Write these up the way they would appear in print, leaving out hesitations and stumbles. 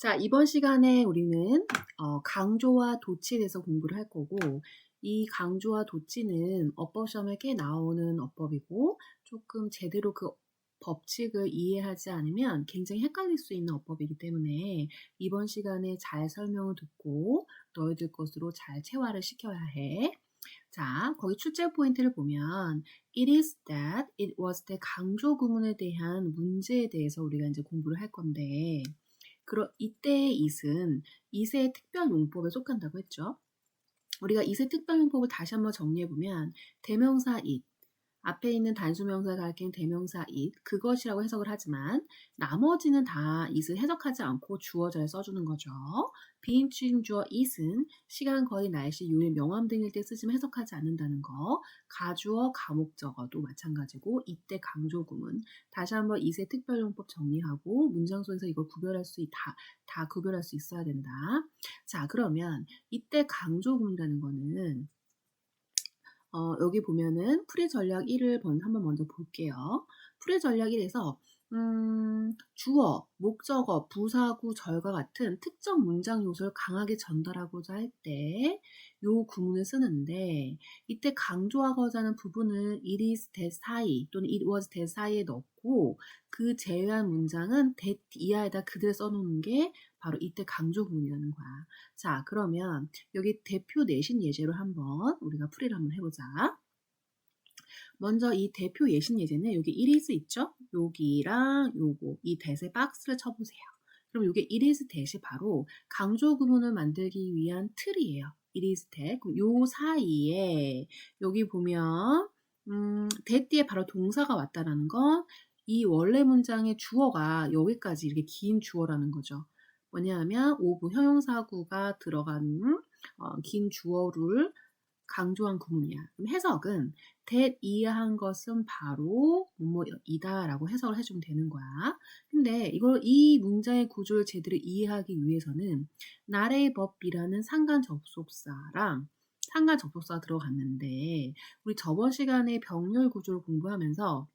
자, 이번 시간에 우리는 강조와 도치에 대해서 공부를 할 거고, 이 강조와 도치는 어법 시험에 꽤 나오는 어법이고, 조금 제대로 그 법칙을 이해하지 않으면 굉장히 헷갈릴 수 있는 어법이기 때문에 이번 시간에 잘 설명을 듣고 너희들 것으로 잘 체화를 시켜야 해. 자, 거기 출제 포인트를 보면 It is that, it was the 강조 구문에 대한 문제에 대해서 우리가 이제 공부를 할 건데, 이때의 it은 it의 특별 용법에 속한다고 했죠. 우리가 it의 특별 용법을 다시 한번 정리해보면 대명사 it, 앞에 있는 단수명사가 가리키는 대명사 it, 그것이라고 해석을 하지만 나머지는 다 it을 해석하지 않고 주어져야 써주는 거죠. 비인칭 주어 it은 시간, 거리, 날씨, 요일, 명암 등일 때 쓰지만 해석하지 않는다는 거. 가주어, 가목적어도 마찬가지고 이때 강조구문. 다시 한번 it의 특별용법 정리하고 문장 속에서 이걸 구별할 수 다 구별할 수 있어야 된다. 자, 그러면 이때 강조구문이라는 거는 여기 보면은 풀이 전략 1을 한번 먼저 볼게요. 풀이 전략 1에서 주어, 목적어, 부사구, 절과 같은 특정 문장 요소를 강하게 전달하고자 할 때 요 구문을 쓰는데, 이때 강조하고자 하는 부분은 it is that 사이 또는 it was that 사이에 넣고 그 제외한 문장은 that 이하에다 그대로 써놓는 게 바로 이때 강조 구문이라는 거야. 자, 그러면 여기 대표 내신 예제로 한번 우리가 풀이를 한번 해보자. 먼저 이 대표 예신 예제는 여기 it is 있죠? 여기랑 요거 이 that의 박스를 쳐보세요. 그럼 이게 it is that이 바로 강조 구문을 만들기 위한 틀이에요. it is that. 그럼 요 사이에 여기 보면 that 뒤에 바로 동사가 왔다라는 건 이 원래 문장의 주어가 여기까지 이렇게 긴 주어라는 거죠. 뭐냐면 오브 형용사구가 들어간 긴 주어를 강조한 구문이야. 그럼 해석은 that 이해한 것은 바로 뭐뭐이다 라고 해석을 해주면 되는 거야. 근데 이 문장의 구조를 제대로 이해하기 위해서는 not a but be라는 상관 접속사랑 상관 접속사가 들어갔는데, 우리 저번 시간에 병렬 구조를 공부하면서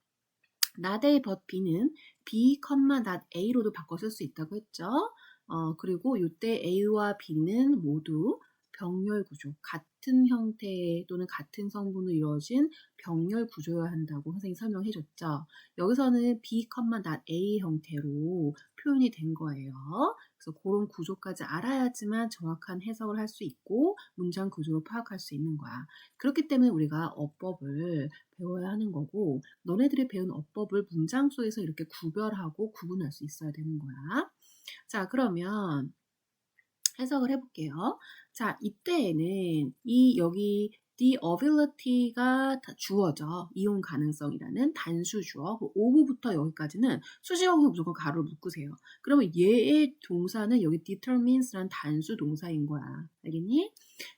not a but b는 b, not a로도 바꿔 쓸 수 있다고 했죠. 그리고 이때 a와 b는 모두 병렬 구조, 같은 형태 또는 같은 성분으로 이루어진 병렬 구조여야 한다고 선생님이 설명해 줬죠. 여기서는 b, not a 형태로 표현이 된 거예요. 그래서 그런 구조까지 알아야지만 정확한 해석을 할 수 있고 문장 구조를 파악할 수 있는 거야. 그렇기 때문에 우리가 어법을 배워야 하는 거고, 너네들이 배운 어법을 문장 속에서 이렇게 구별하고 구분할 수 있어야 되는 거야. 자, 그러면 해석을 해볼게요. 자, 이때에는 여기 the ability가 주어죠. 이용 가능성이라는 단수 주어. 오브부터 여기까지는 수식어고 무조건 가로를 묶으세요. 그러면 얘의 동사는 여기 determines라는 단수 동사인 거야. 알겠니?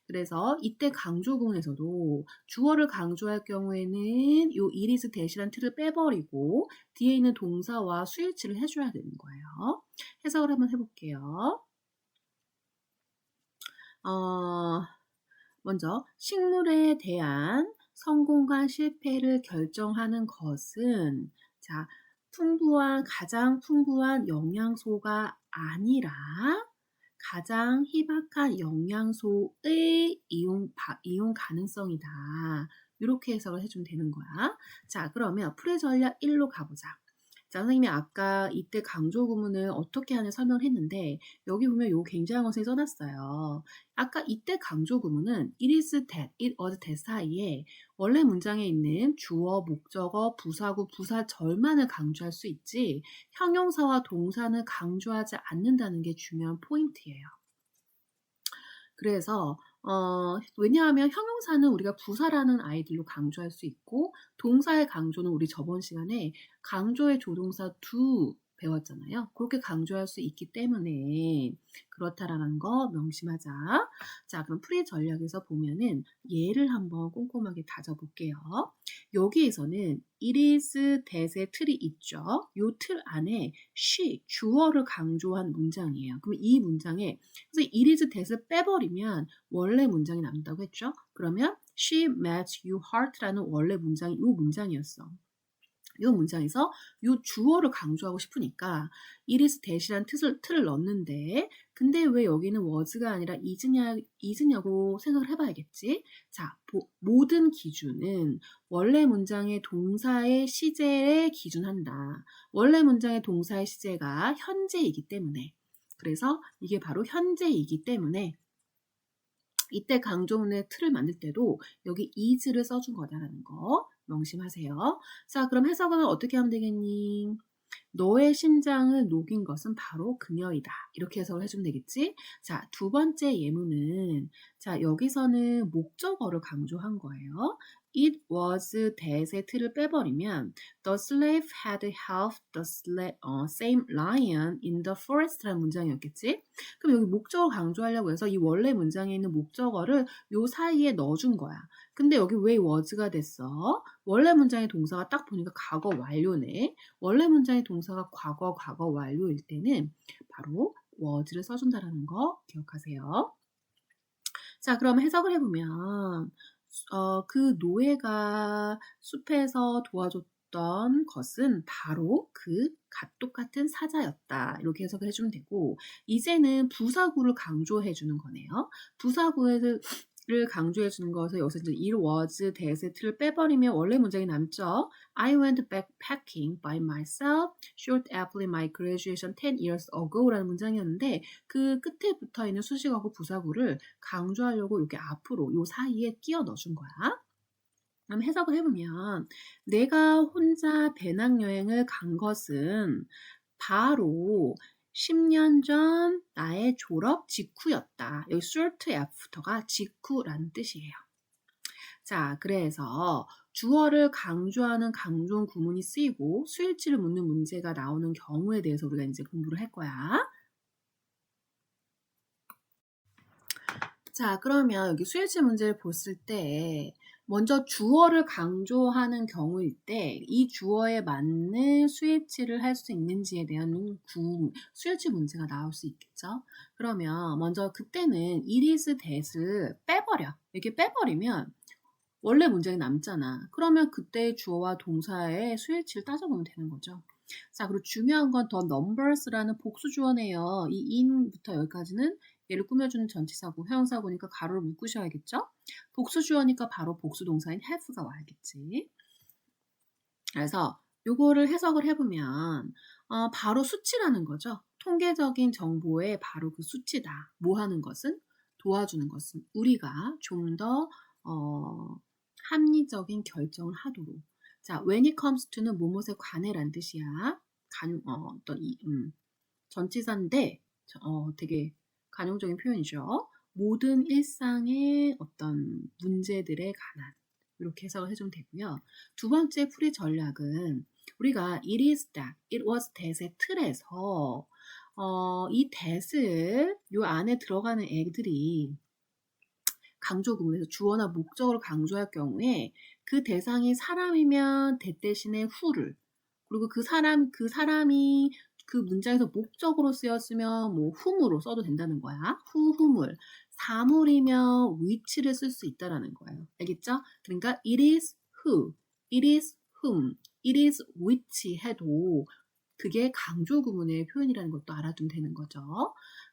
그래서 이때 강조구문에서도 주어를 강조할 경우에는 요 it is that이라는 틀을 빼버리고 뒤에 있는 동사와 수일치를 해줘야 되는 거예요. 해석을 한번 해볼게요. 먼저 식물에 대한 성공과 실패를 결정하는 것은 가장 풍부한 영양소가 아니라 가장 희박한 영양소의 이용 가능성이다. 이렇게 해석을 해주면 되는 거야. 자, 그러면 풀이 전략 1로 가보자. 자, 선생님이 아까 이때 강조 구문을 어떻게 하냐 설명을 했는데, 여기 보면 이거 굉장한 것을 써놨어요. 아까 이때 강조 구문은 it is that, it was that 사이에 원래 문장에 있는 주어, 목적어, 부사구, 부사절만을 강조할 수 있지 형용사와 동사는 강조하지 않는다는 게 중요한 포인트예요. 그래서 왜냐하면 형용사는 우리가 부사라는 아이들로 강조할 수 있고, 동사의 강조는 우리 저번 시간에 강조의 조동사 do 배웠잖아요. 그렇게 강조할 수 있기 때문에 그렇다라는 거 명심하자. 자, 그럼 풀이 전략에서 보면은 예를 한번 꼼꼼하게 다져볼게요. 여기에서는 it is that의 틀이 있죠. 요 틀 안에 she, 주어를 강조한 문장이에요. 그럼 이 문장에 그래서 it is that을 빼버리면 원래 문장이 남는다고 했죠. 그러면 she met you heart라는 원래 문장이 이 문장이었어. 이 문장에서 이 주어를 강조하고 싶으니까 it is that이란 틀을 넣는데 근데 왜 여기는 was가 아니라 is냐고 생각을 해봐야겠지. 자, 모든 기준은 원래 문장의 동사의 시제에 기준한다. 원래 문장의 동사의 시제가 현재이기 때문에 그래서 이게 바로 현재이기 때문에 이때 강조문의 틀을 만들 때도 여기 is를 써준 거다라는 거 명심하세요. 자, 그럼 해석은 어떻게 하면 되겠니? 너의 심장을 녹인 것은 바로 그녀이다. 이렇게 해석을 해주면 되겠지? 자, 두 번째 예문은 자, 여기서는 목적어를 강조한 거예요. It was that의 틀을 빼버리면 The slave had helped the same lion in the forest라는 문장이었겠지? 그럼 여기 목적어 강조하려고 해서 이 원래 문장에 있는 목적어를 요 사이에 넣어준 거야. 근데 여기 왜 was가 됐어? 원래 문장의 동사가 딱 보니까 과거 완료네. 원래 문장의 동사가 과거 완료일 때는 바로 was를 써준다는 거 기억하세요. 자, 그럼 해석을 해보면 그 노예가 숲에서 도와줬던 것은 바로 그 똑같은 사자였다. 이렇게 해석을 해주면 되고 이제는 부사구를 강조해주는 거네요. 부사구를 강조해주는 것을 여기서 이제 it was that의 틀을 빼버리면 원래 문장이 남죠. I went backpacking by myself shortly after my graduation 10 years ago 라는 문장이었는데 그 끝에 붙어있는 수식어구 부사구를 강조하려고 이렇게 앞으로 요 사이에 끼워 넣어준 거야. 그럼 해석을 해보면 내가 혼자 배낭여행을 간 것은 바로 10년 전 나의 졸업 직후였다. 여기 shortly after가 직후라는 뜻이에요. 자, 그래서 주어를 강조하는 강조한 구문이 쓰이고 수일치를 묻는 문제가 나오는 경우에 대해서 우리가 이제 공부를 할 거야. 자, 그러면 여기 수일치 문제를 봤을 때 먼저 주어를 강조하는 경우일 때 이 주어에 맞는 수일치를 할 수 있는지에 대한 수일치 문제가 나올 수 있겠죠. 그러면 먼저 그때는 it is that을 빼버려. 이렇게 빼버리면 원래 문장이 남잖아. 그러면 그때 주어와 동사의 수일치를 따져보면 되는 거죠. 자, 그리고 중요한 건 더 numbers라는 복수주어네요. 이 in부터 여기까지는 얘를 꾸며주는 전치사고, 형용사고니까 가로를 묶으셔야겠죠? 복수주어니까 바로 복수동사인 have가 와야겠지. 그래서 요거를 해석을 해보면 바로 수치라는 거죠. 통계적인 정보의 바로 그 수치다. 뭐 하는 것은? 도와주는 것은 우리가 좀 더 합리적인 결정을 하도록. 자, when it comes to는 뭐뭇에 관해란 뜻이야. 전치사인데 되게 관용적인 표현이죠. 모든 일상의 어떤 문제들에 관한 이렇게 해석을 해주면 되고요. 두 번째 풀이 전략은 우리가 it is that, it was that의 틀에서 이 that을 요 안에 들어가는 애들이 강조 구문에서 주어나 목적어를 강조할 경우에 그 대상이 사람이면 that 대신에 who를 그리고 그 사람이 그 문장에서 목적으로 쓰였으면 뭐 whom으로 써도 된다는 거야. who, whom을. 사물이면 which를 쓸 수 있다라는 거예요. 알겠죠? 그러니까 it is who, it is whom, it is which 해도 그게 강조 구문의 표현이라는 것도 알아두면 되는 거죠.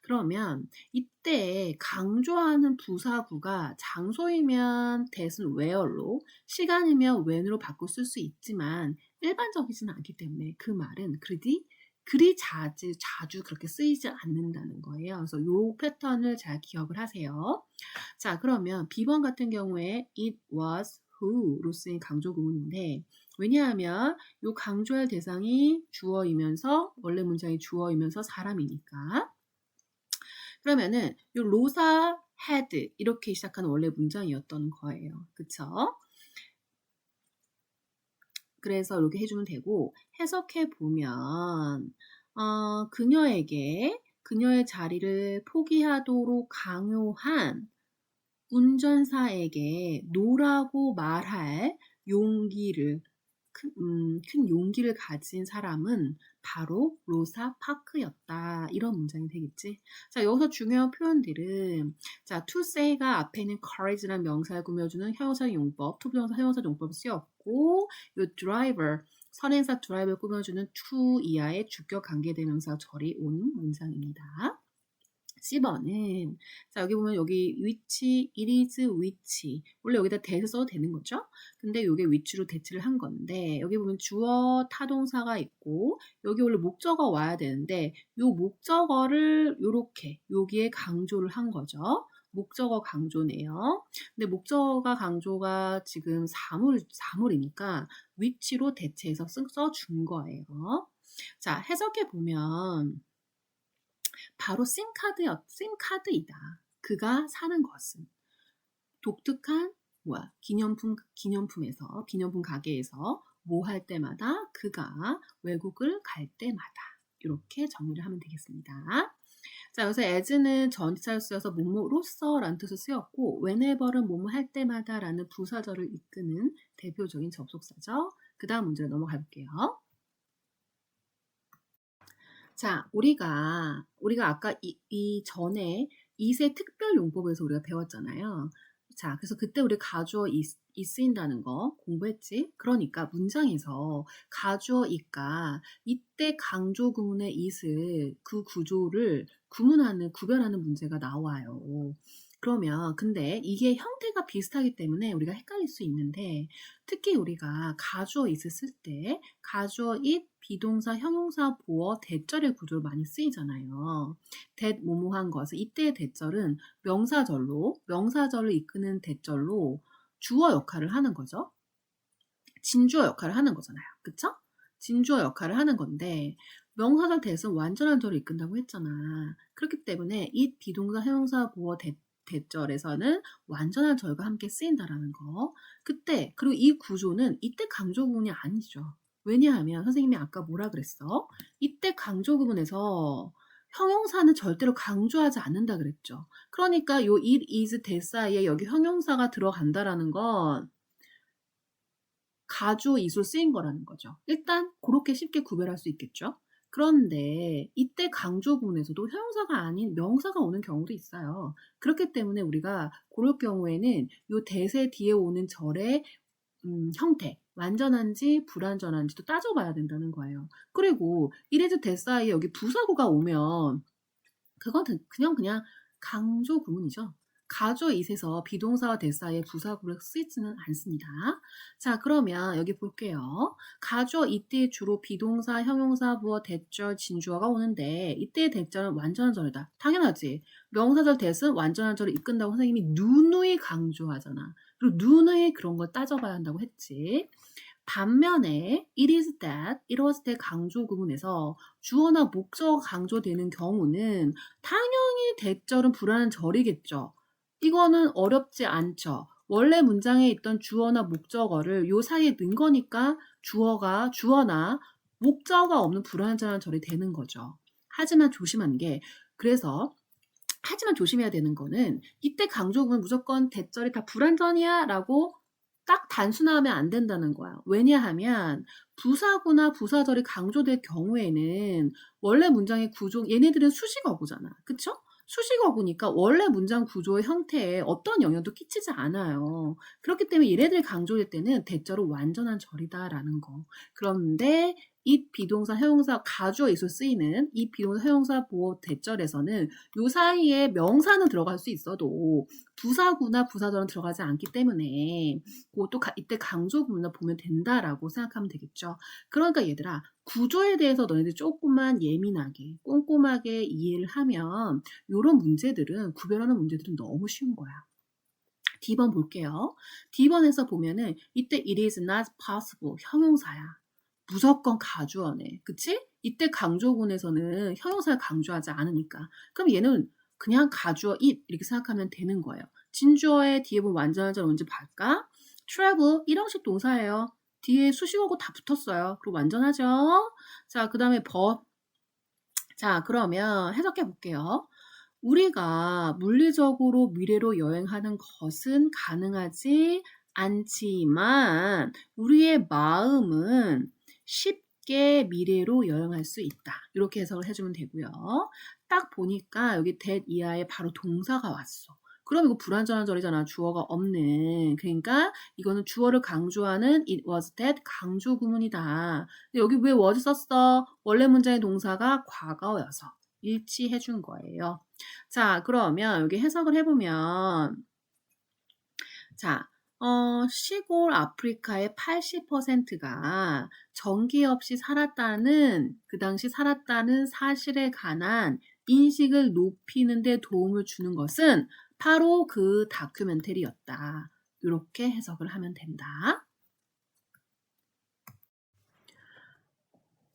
그러면 이때 강조하는 부사구가 장소이면 that은 where로, 시간이면 when으로 바꿔 쓸 수 있지만 일반적이지는 않기 때문에 그 말은 그리 자주 그렇게 쓰이지 않는다는 거예요. 그래서 이 패턴을 잘 기억을 하세요. 자, 그러면 B번 같은 경우에 it was who로 쓰인 강조 구문인데 왜냐하면 이 강조할 대상이 주어이면서 원래 문장이 주어이면서 사람이니까 그러면은 이 로사 had 이렇게 시작하는 원래 문장이었던 거예요. 그쵸? 그래서 이렇게 해주면 되고 해석해 보면 그녀에게 그녀의 자리를 포기하도록 강요한 운전사에게 노라고 말할 용기를 큰 용기를 가진 사람은 바로 로사 파크였다. 이런 문장이 되겠지. 자, 여기서 중요한 표현들은 자, to say가 앞에 있는 courage라는 명사를 꾸며주는 형용사 용법, 투부정사 형용사 용법을 쓰였고 요 driver 선행사 drive를 꾸며주는 to 이하의 주격 관계대명사 절이 온 문장입니다. 10번은 자 여기 보면 여기 which, it is which 원래 여기다 that을 써도 되는 거죠. 근데 이게 which로 대체를 한 건데 여기 보면 주어 타동사가 있고 여기 원래 목적어 와야 되는데 요 목적어를 요렇게 여기에 강조를 한 거죠. 목적어 강조네요. 근데 목적어가 강조가 지금 사물이니까 which로 대체해서 써준 거예요. 자 해석해 보면 바로 싱카드이다. 그가 사는 것은 독특한 기념품 가게에서 뭐 할 때마다 그가 외국을 갈 때마다 이렇게 정리를 하면 되겠습니다. 자 여기서 as는 전치사로 쓰여서 뭐뭐로서 라는 뜻을 쓰였고 whenever는 뭐뭐 할 때마다 라는 부사절을 이끄는 대표적인 접속사죠. 그 다음 문제로 넘어가 볼게요. 자, 우리가 아까 이 전에 이세 특별 용법에서 우리가 배웠잖아요. 자, 그래서 그때 우리 가주어 이 쓰인다는 거 공부했지? 그러니까 문장에서 가주어 이가 이때 강조 구문의 it을 그 구조를 구별하는 문제가 나와요. 그러면 근데 이게 형태가 비슷하기 때문에 우리가 헷갈릴 수 있는데 특히 우리가 가주어 it을 쓸 때 가주어 it, 비동사, 형용사, 보어, 대절의 구조로 많이 쓰이잖아요. 뭐뭐한 것을 이때의 대절은 명사절을 이끄는 대절로 주어 역할을 하는 거죠. 진주어 역할을 하는 거잖아요. 그쵸? 진주어 역할을 하는 건데 명사절 대신 완전한 절을 이끈다고 했잖아. 그렇기 때문에 이 비동사, 형용사, 보어, 대절에서는 완전한 절과 함께 쓰인다라는 거. 그리고 이 구조는 이때 강조 구문이 아니죠. 왜냐하면 선생님이 아까 뭐라 그랬어? 이때 강조 구문에서 형용사는 절대로 강조하지 않는다 그랬죠. 그러니까 요 it, is, that 사이에 여기 형용사가 들어간다라는 건 가주어 이수로 쓰인 거라는 거죠. 일단 그렇게 쉽게 구별할 수 있겠죠. 그런데 이때 강조 구문에서도 형용사가 아닌 명사가 오는 경우도 있어요. 그렇기 때문에 우리가 그럴 경우에는 요 대세 뒤에 오는 절의 형태, 완전한지 불완전한지도 따져봐야 된다는 거예요. 그리고 이래도 대사에 여기 부사구가 오면 그건 그냥 강조 구문이죠. 가주어 it에서 비동사와 대사에 부사구를 쓰지는 않습니다. 자, 그러면 여기 볼게요. 가주어 it에 주로 비동사, 형용사, 부어, 대절, 진주어가 오는데 이때의 대절은 완전한 절이다. 당연하지. 명사절 대신 완전한 절을 이끈다고 선생님이 누누이 강조하잖아. 그리고 누누이 그런 걸 따져봐야 한다고 했지. 반면에 it is that, it was that 강조 구문에서 주어나 목적어가 강조되는 경우는 당연히 대절은 불안한 절이겠죠. 이거는 어렵지 않죠. 원래 문장에 있던 주어나 목적어를 요 사이에 넣은 거니까 주어나 목적어가 없는 불완전한 절이 되는 거죠. 하지만 조심해야 되는 거는 이때 강조구문 무조건 대절이 다 불완전이야 라고 딱 단순하면 안 된다는 거야. 왜냐하면 부사구나 부사절이 강조될 경우에는 원래 문장의 구조, 얘네들은 수식어구잖아. 그쵸? 수식어구니까 원래 문장 구조의 형태에 어떤 영향도 끼치지 않아요. 그렇기 때문에 얘네들이 강조될 때는 대절은 완전한 절이다라는 거. 그런데 이 비동사, 형용사, 가주어 이수 쓰이는 이 비동사, 형용사, 보어, 대절에서는 요 사이에 명사는 들어갈 수 있어도 부사구나 부사절은 들어가지 않기 때문에 그것도 이때 강조 구문을 보면 된다라고 생각하면 되겠죠. 그러니까 얘들아 구조에 대해서 너희들 조금만 예민하게 꼼꼼하게 이해를 하면 이런 문제들은 구별하는 문제들은 너무 쉬운 거야. D번 볼게요. D번에서 보면은 이때 it is not possible 형용사야. 무조건 가주어네. 그치? 이때 강조군에서는 형용사를 강조하지 않으니까. 그럼 얘는 그냥 가주어 it 이렇게 생각하면 되는 거예요. 진주어의 뒤에 보면 완전한 절 언제 볼까? travel 일형식 동사예요. 뒤에 수식어고 다 붙었어요. 그리고 완전하죠? 자, 그 다음에 자, 그러면 해석해 볼게요. 우리가 물리적으로 미래로 여행하는 것은 가능하지 않지만 우리의 마음은 쉽게 미래로 여행할 수 있다. 이렇게 해석을 해주면 되고요. 딱 보니까 여기 that 이하에 바로 동사가 왔어. 그럼 이거 불완전한 절이잖아. 주어가 없는. 그러니까 이거는 주어를 강조하는 it was that 강조 구문이다. 근데 여기 왜 was 썼어? 원래 문장의 동사가 과거여서 일치해 준 거예요. 자, 그러면 여기 해석을 해보면 자, 시골 아프리카의 80%가 전기 없이 살았다는, 그 당시 살았다는 사실에 관한 인식을 높이는 데 도움을 주는 것은 바로 그 다큐멘터리였다. 이렇게 해석을 하면 된다.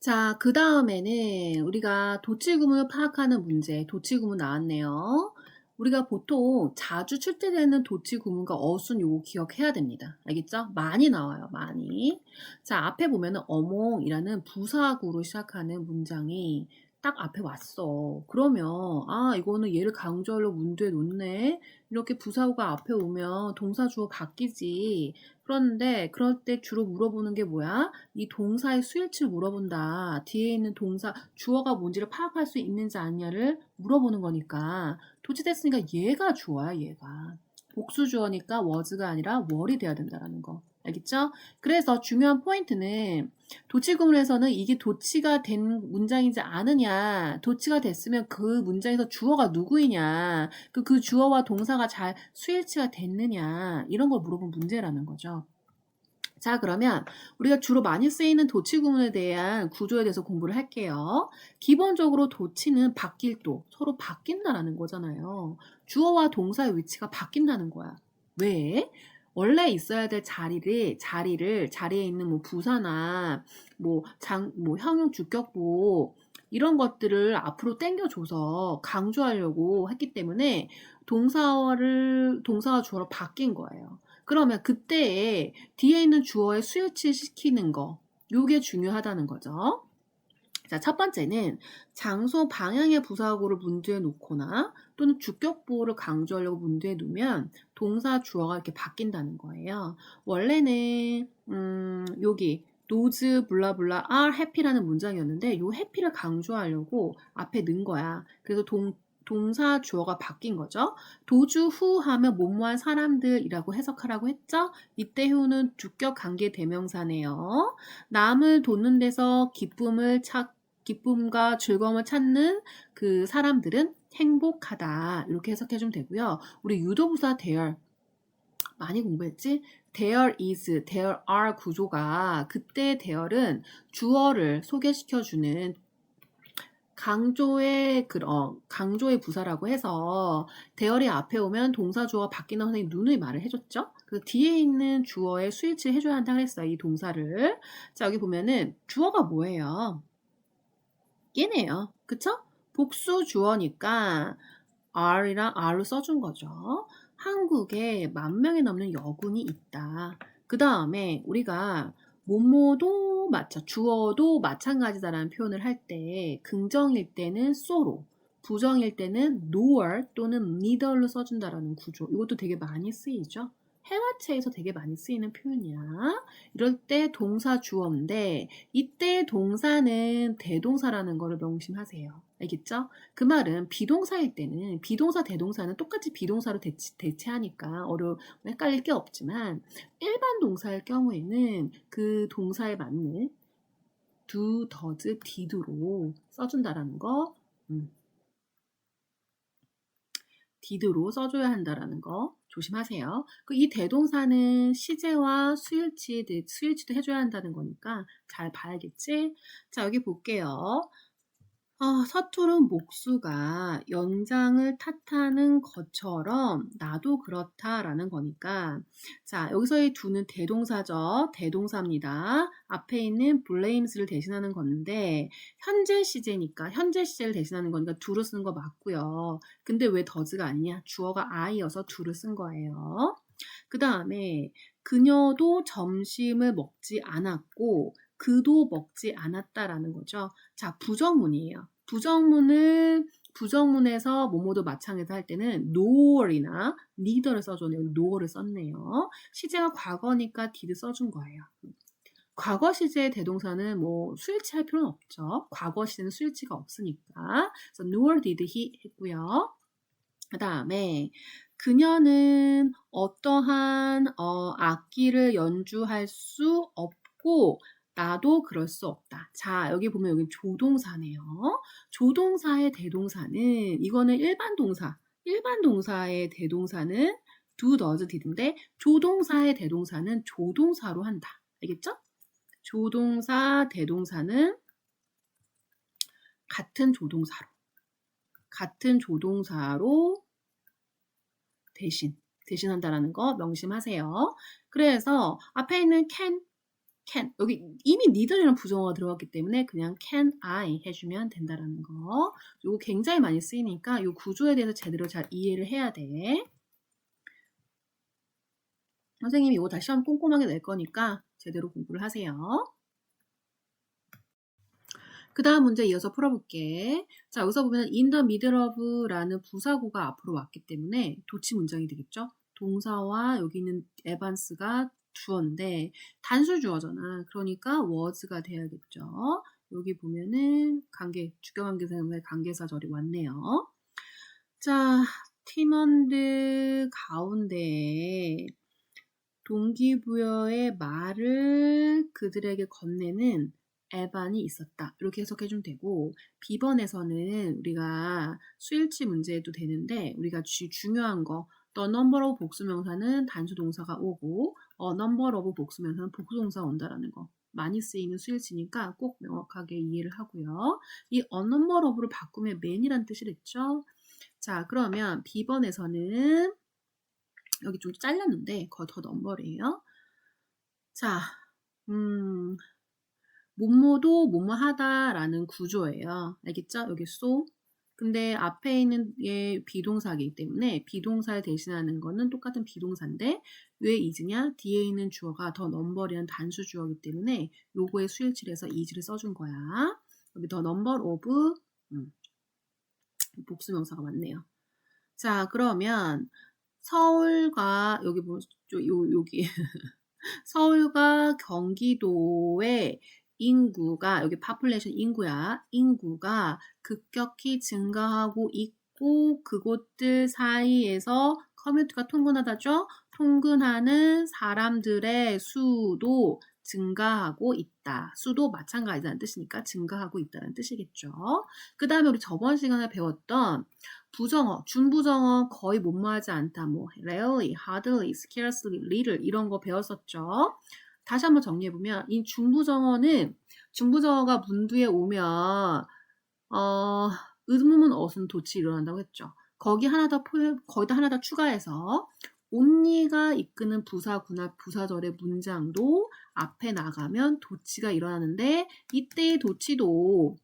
자, 그 다음에는 우리가 도치구문을 파악하는 문제, 도치구문 나왔네요. 우리가 보통 자주 출제되는 도치구문과 어순 요거 기억해야 됩니다. 알겠죠? 많이 나와요, 많이. 자, 앞에 보면은 어몽이라는 부사구로 시작하는 문장이 딱 앞에 왔어. 그러면 이거는 얘를 강조하려고 문제에 놓네. 이렇게 부사구가 앞에 오면 동사 주어 바뀌지. 그런데 그럴 때 주로 물어보는 게 뭐야? 이 동사의 수일치를 물어본다. 뒤에 있는 동사, 주어가 뭔지를 파악할 수 있는지 아니냐를 물어보는 거니까 도치됐으니까 얘가 주어야, 얘가. 복수 주어니까 was가 아니라 were이 돼야 된다라는 거. 알겠죠? 그래서 중요한 포인트는 도치구문에서는 이게 도치가 된 문장이지 않으냐, 도치가 됐으면 그 문장에서 주어가 누구이냐, 그 주어와 동사가 잘 수일치가 됐느냐, 이런 걸 물어본 문제라는 거죠. 자, 그러면 우리가 주로 많이 쓰이는 도치구문에 대한 구조에 대해서 공부를 할게요. 기본적으로 도치는 바뀔도, 서로 바뀐다라는 거잖아요. 주어와 동사의 위치가 바뀐다는 거야. 왜? 원래 있어야 될 자리에 있는 뭐 부사나 뭐 형용 주격보 이런 것들을 앞으로 당겨줘서 강조하려고 했기 때문에 동사와 주어로 바뀐 거예요. 그러면 그때에 뒤에 있는 주어의 수일치 시키는 거, 요게 중요하다는 거죠. 자, 첫 번째는 장소 방향의 부사구를 문제에 놓거나 또는 주격보호를 강조하려고 문제에 놓으면 동사 주어가 이렇게 바뀐다는 거예요. 원래는 여기 those 블라블라 are happy라는 문장이었는데 요 happy를 강조하려고 앞에 넣은 거야. 그래서 동사 주어가 바뀐 거죠. 도주 후 하면 뭐뭐한 사람들이라고 해석하라고 했죠. 이때 후는 주격 관계 대명사네요. 남을 돕는 데서 기쁨과 즐거움을 찾는 그 사람들은 행복하다. 이렇게 해석해주면 되고요. 우리 유도부사 there 많이 공부했지? there is, there are 구조가 그때 there은 주어를 소개시켜주는 강조의 부사라고 해서 대열이 앞에 오면 동사 주어가 바뀐다고 선생님이 누누이 말을 해줬죠. 그래서 뒤에 있는 주어의 수일치를 해줘야 한다고 했어요. 이 동사를. 자, 여기 보면은 주어가 뭐예요? 얘네요. 그쵸? 복수 주어니까 R이랑 R을 써준 거죠. 한국에 10,000명이 넘는 여군이 있다. 그 다음에 우리가 뭐뭐도 주어도 마찬가지다라는 표현을 할 때 긍정일 때는 so로, 부정일 때는 nor 또는 neither로 써준다라는 구조. 이것도 되게 많이 쓰이죠. 해화체에서 되게 많이 쓰이는 표현이야. 이럴 때 동사 주어인데 이때 동사는 대동사라는 거를 명심하세요. 알겠죠? 그 말은 비동사일 때는 비동사 대동사는 똑같이 비동사로 대체하니까 헷갈릴 게 없지만 일반 동사일 경우에는 그 동사에 맞는 do, does, did로 써준다라는 거 did로 써줘야 한다라는 거 조심하세요. 이 대동사는 시제와 수일치도 해줘야 한다는 거니까 잘 봐야겠지? 자, 여기 볼게요. 서투른 목수가 연장을 탓하는 것처럼 나도 그렇다라는 거니까 자, 여기서의 do는 대동사죠. 대동사입니다. 앞에 있는 blames를 대신하는 건데 현재 시제니까 현재 시제를 대신하는 거니까 do를 쓰는 거 맞고요. 근데 왜 does가 아니냐? 주어가 I여서 do를 쓴 거예요. 그 다음에 그녀도 점심을 먹지 않았고 그도 먹지 않았다라는 거죠. 자, 부정문이에요. 부정문에서 뭐뭐도 마찬가지로 할 때는 nor이나 neither를 써줬네요. nor를 썼네요. 시제가 과거니까 did 써준 거예요. 과거 시제의 대동사는 뭐 수일치 할 필요는 없죠. 과거 시제는 수일치가 없으니까. 그래서 nor did he 했고요. 그 다음에 그녀는 어떠한 악기를 연주할 수 없고 나도 그럴 수 없다. 자, 여기 보면 여기 조동사네요. 조동사의 대동사는 이거는 일반 동사. 일반 동사의 대동사는 do, does, did인데 조동사의 대동사는 조동사로 한다. 알겠죠? 조동사, 대동사는 같은 조동사로 대신한다라는 거 명심하세요. 그래서 앞에 있는 can 여기 이미 neither이라는 부정어가 들어갔기 때문에 그냥 can I 해주면 된다라는 거. 이거 굉장히 많이 쓰이니까 이 구조에 대해서 제대로 잘 이해를 해야 돼. 선생님이 이거 다시 시험 꼼꼼하게 낼 거니까 제대로 공부를 하세요. 그 다음 문제 이어서 풀어볼게. 자, 여기서 보면 in the middle of라는 부사구가 앞으로 왔기 때문에 도치 문장이 되겠죠? 동사와 여기 있는 에반스가 주어인데 단수 주어잖아. 그러니까 was가 돼야겠죠. 여기 보면은 주격관계사의 관계사절이 왔네요. 자, 팀원들 가운데 동기부여의 말을 그들에게 건네는 에반이 있었다. 이렇게 해석해주면 되고 B번에서는 우리가 수일치 문제도 되는데 우리가 중요한 거 the number of 복수명사는 단수동사가 오고 number of 복수명사는 복수동사가 온다라는 거 많이 쓰이는 수일치니까 꼭 명확하게 이해를 하고요. 이 a number of를 바꾸면 man이란 뜻이랬죠. 자, 그러면 B번에서는 여기 좀 잘렸는데 그거 더 넘버래요. 자, 뭐뭐도 뭐뭐하다라는 구조예요. 알겠죠? 여기 so. 근데 앞에 있는 게 비동사이기 때문에 비동사를 대신하는 거는 똑같은 비동사인데 왜 is냐? 뒤에 있는 주어가 더 넘버리한 단수 주어이기 때문에 요거에 수일치를 해서 is를 써준 거야. 여기 더 number of 복수명사가 맞네요. 자, 그러면 서울과 여기 여기 서울과 경기도의 인구가 여기 population 인구야. 인구가 급격히 증가하고 있고 그곳들 사이에서 커뮤니티가 통근하다죠. 통근하는 사람들의 수도 증가하고 있다. 수도 마찬가지라는 뜻이니까 증가하고 있다는 뜻이겠죠. 그 다음에 우리 저번 시간에 배웠던 부정어, 준부정어 거의 못마하지 않다. 뭐 rarely, hardly, scarcely, little 이런 거 배웠었죠. 다시 한번 정리해보면 이 중부정어가 문두에 오면 의문문 어순 도치 일어난다고 했죠. 거기다 하나 더 추가해서 온니가 이끄는 부사구나 부사절의 문장도 앞에 나가면 도치가 일어나는데 이때의 도치도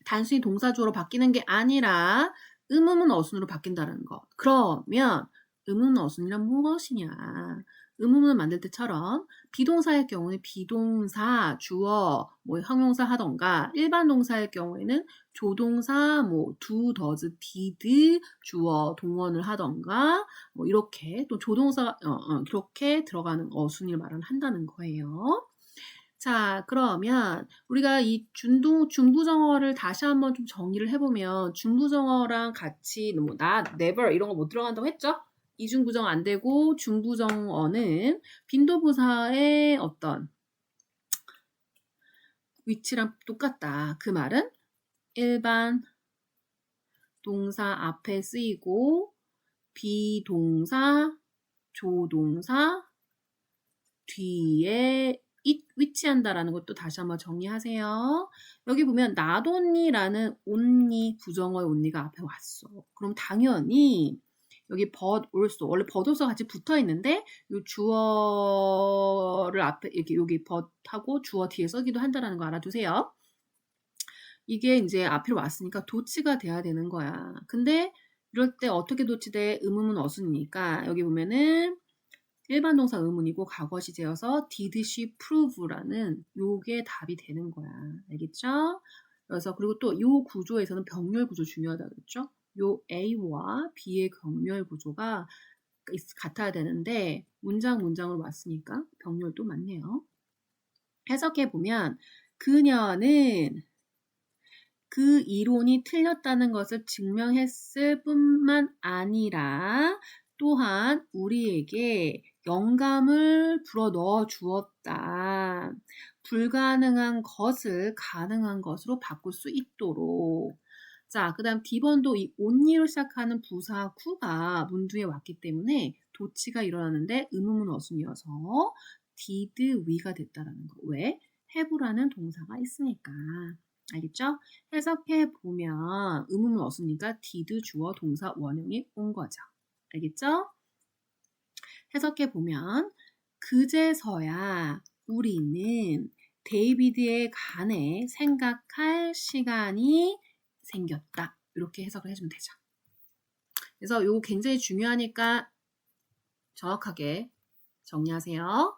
단순히 동사주어로 바뀌는 게 아니라 의문문 어순으로 바뀐다는 거. 그러면 의문문 어순이란 무엇이냐? 의문문을 만들 때처럼 비동사의 경우에 비동사, 주어, 뭐 형용사 하던가 일반 동사의 경우에는 조동사, 뭐 do, does, did, 주어, 동원을 하던가 뭐 이렇게 또 조동사 이렇게 들어가는 어순을 한다는 거예요. 자, 그러면 우리가 이 중부정어를 다시 한번 좀 정리를 해보면 중부정어랑 같이 뭐 not, never 이런 거 못 들어간다고 했죠? 이중부정어 안 되고 중부정어는 빈도부사의 어떤 위치랑 똑같다. 그 말은 일반 동사 앞에 쓰이고 비동사, 조동사 뒤에 위치한다라는 것도 다시 한번 정리하세요. 여기 보면 not only라는 only 부정어의 only가 앞에 왔어. 그럼 당연히 여기 but also 원래 but also 같이 붙어 있는데 이 주어를 앞에 이렇게 여기 but하고 주어 뒤에 써기도 한다라는 거 알아두세요. 이게 이제 앞에 왔으니까 도치가 돼야 되는 거야. 근데 이럴 때 어떻게 도치돼? 의문문 어순이니까 여기 보면은 일반 동사 의문이고 과거 시제여서 did she prove라는 요게 답이 되는 거야. 알겠죠? 그래서 그리고 또 요 구조에서는 병렬 구조 중요하다 그랬죠? 요 A와 B의 병렬 구조가 같아야 되는데 문장으로 왔으니까 병렬도 맞네요. 해석해 보면 그녀는 그 이론이 틀렸다는 것을 증명했을 뿐만 아니라 또한 우리에게 영감을 불어넣어 주었다. 불가능한 것을 가능한 것으로 바꿀 수 있도록. 자, 그 다음 D번도 이 only로 시작하는 부사 구가 문두에 왔기 때문에 도치가 일어나는데 의문문 어순이어서 did we가 됐다라는 거. 왜? have라는 동사가 있으니까. 알겠죠? 해석해 보면 의문문 어순이니까 did 주어 동사 원형이 온 거죠. 알겠죠? 해석해 보면 그제서야 우리는 데이비드에 관해 생각할 시간이 생겼다. 이렇게 해석을 해주면 되죠. 그래서 이거 굉장히 중요하니까 정확하게 정리하세요.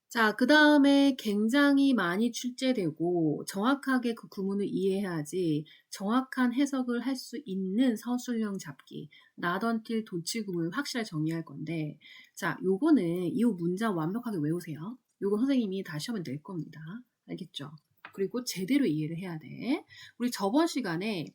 자, 그 다음에 굉장히 많이 출제되고 정확하게 그 구문을 이해해야지 정확한 해석을 할 수 있는 서술형 잡기, not until 도치 구문을 확실하게 정리할 건데, 자, 요거는 이 문장 완벽하게 외우세요. 요거 선생님이 다시 하면 될 겁니다. 알겠죠? 그리고 제대로 이해를 해야 돼. 우리 저번 시간에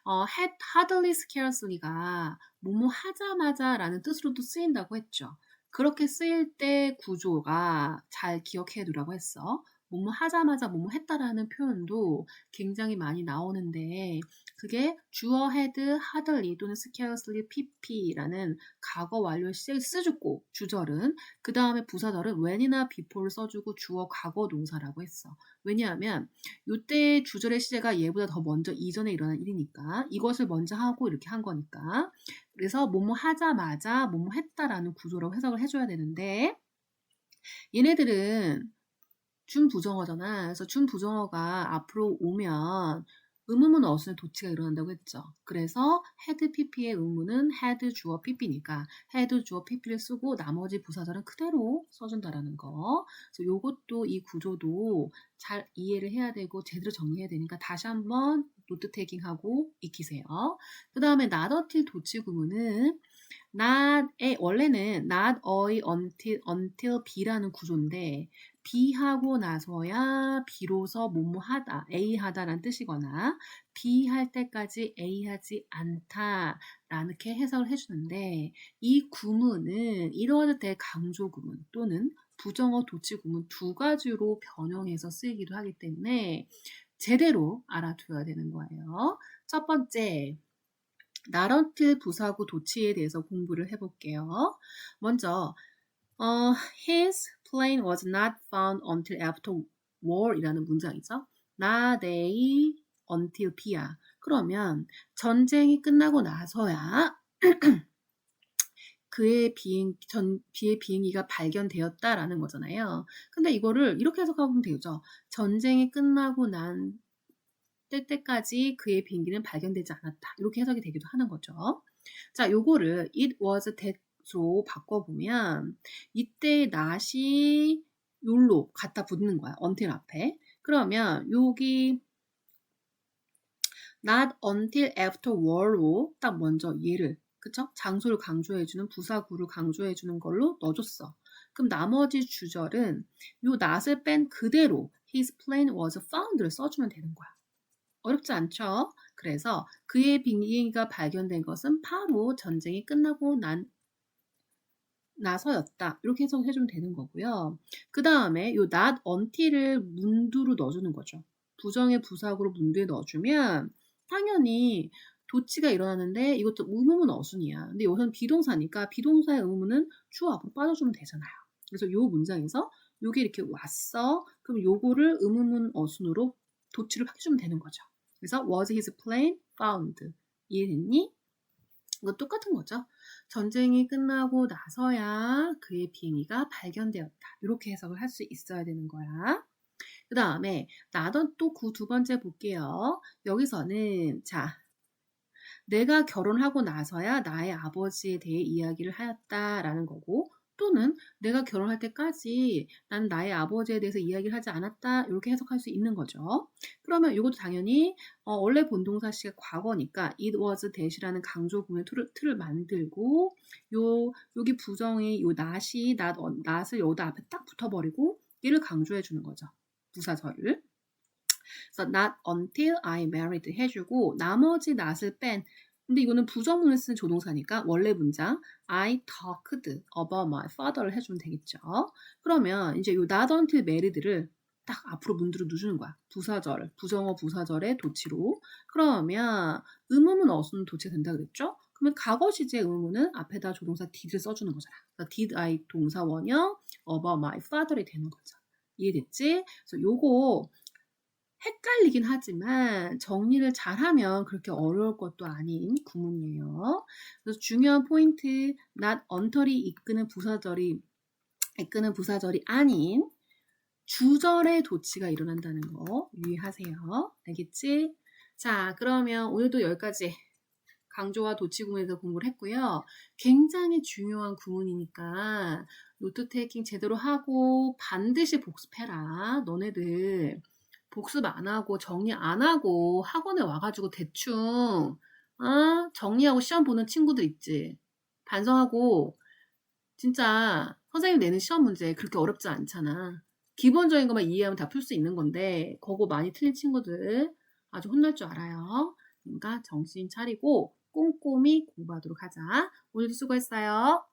hardly scarcely가 뭐뭐 하자마자 라는 뜻으로도 쓰인다고 했죠. 그렇게 쓰일 때 구조가 잘 기억해 두라고 했어. 뭐뭐 하자마자 뭐뭐 했다라는 표현도 굉장히 많이 나오는데 그게 주어 had, hardly 또는 scarcely, pp라는 과거 완료 시제를 써주고 주절은 그 다음에 부사절은 when이나 before를 써주고 주어 과거 동사라고 했어. 왜냐하면 이때 주절의 시제가 얘보다 더 먼저 이전에 일어난 일이니까 이것을 먼저 하고 이렇게 한 거니까 그래서 뭐뭐 하자마자 뭐뭐 했다라는 구조라고 해석을 해줘야 되는데 얘네들은 준부정어잖아. 그래서 준부정어가 앞으로 오면 의문문 어순에 도치가 일어난다고 했죠. 그래서 had pp의 의문은 had 주어 pp니까 had 주어 pp를 쓰고 나머지 부사절은 그대로 써준다라는 거. 그래서 요것도 이 구조도 잘 이해를 해야 되고 제대로 정리해야 되니까 다시 한번 노트 테이킹하고 익히세요. 그 다음에 not until 도치 구문은 not의 원래는 not a until be라는 구조인데 be 하고 나서야 비로소 뭐뭐 하다, A 하다라는 뜻이거나 be 할 때까지 A 하지 않다 라는게 해석을 해주는데 이 구문은 이루어질 때 강조 구문 또는 부정어 도치 구문 두 가지로 변형해서 쓰이기도 하기 때문에 제대로 알아둬야 되는 거예요. 첫 번째 not until 부사구 도치에 대해서 공부를 해볼게요. 먼저 his plane was not found until after war이라는 문장이죠. not a until b야. 그러면 전쟁이 끝나고 나서야 그의 비행기가 발견되었다라는 거잖아요. 근데 이거를 이렇게 해석하면 되죠. 전쟁이 끝나고 난 때까지 그의 비행기는 발견되지 않았다. 이렇게 해석이 되기도 하는 거죠. 자, 요거를 it was that로 바꿔보면 이때 not이 요로 갖다 붙는 거야. until 앞에. 그러면 여기 not until after war로 딱 먼저 얘를 그쵸? 장소를 강조해주는 부사구를 강조해주는 걸로 넣어줬어. 그럼 나머지 주절은 요 not을 뺀 그대로 his plane was found를 써주면 되는 거야. 어렵지 않죠? 그래서 그의 비행기가 발견된 것은 바로 전쟁이 끝나고 나서였다. 이렇게 해석해주면 되는 거고요. 그 다음에 요 not until을 문두로 넣어주는 거죠. 부정의 부사구로 문두에 넣어주면 당연히 도치가 일어나는데 이것도 의문문 어순이야. 근데 여기서는 비동사니까 비동사의 의문은 주어 앞으로 빠져주면 되잖아요. 그래서 요 문장에서 요게 이렇게 왔어. 그럼 요거를 의문문 어순으로 도치를 바꿔주면 되는 거죠. 그래서 was his plane found? 이해됐니? 이거 똑같은 거죠. 전쟁이 끝나고 나서야 그의 비행기가 발견되었다. 이렇게 해석을 할 수 있어야 되는 거야. 그 다음에 나던 또 그 두 번째 볼게요. 여기서는 자 내가 결혼하고 나서야 나의 아버지에 대해 이야기를 하였다라는 거고 또는 내가 결혼할 때까지 난 나의 아버지에 대해서 이야기를 하지 않았다 이렇게 해석할 수 있는 거죠. 그러면 이것도 당연히 원래 본동사시가 과거니까 it was that이라는 강조 구문의 틀을 만들고 여기 부정의 요 not을 여기다 앞에 딱 붙어버리고 얘를 강조해 주는 거죠. 부사절을. 그래서 not until I married 해주고 나머지 not을 뺀 근데 이거는 부정문을 쓰는 조동사니까 원래 문장 I talked about my father를 해주면 되겠죠. 그러면 이제 요 not until married를 딱 앞으로 문두로 누르는 거야. 부사절, 부정어 부사절의 도치로. 그러면 의문문 어순 도치가 된다 그랬죠? 그러면 과거 시제 의문은 앞에다 조동사 did를 써주는 거잖아. 그러니까 did I 동사 원형 about my father이 되는 거죠. 이해됐지? 그래서 요거 헷갈리긴 하지만 정리를 잘하면 그렇게 어려울 것도 아닌 구문이에요. 그래서 중요한 포인트, not until이 이끄는 부사절이 아닌 주절의 도치가 일어난다는 거 유의하세요. 알겠지? 자, 그러면 오늘도 여기까지 강조와 도치 구문에 대해서 공부를 했고요. 굉장히 중요한 구문이니까 노트 테이킹 제대로 하고 반드시 복습해라. 너네들 복습 안 하고 정리 안 하고 학원에 와가지고 대충 정리하고 시험 보는 친구들 있지. 반성하고 진짜 선생님 내는 시험 문제 그렇게 어렵지 않잖아. 기본적인 것만 이해하면 다 풀 수 있는 건데 그거 많이 틀린 친구들 아주 혼날 줄 알아요. 그러니까 정신 차리고 꼼꼼히 공부하도록 하자. 오늘도 수고했어요.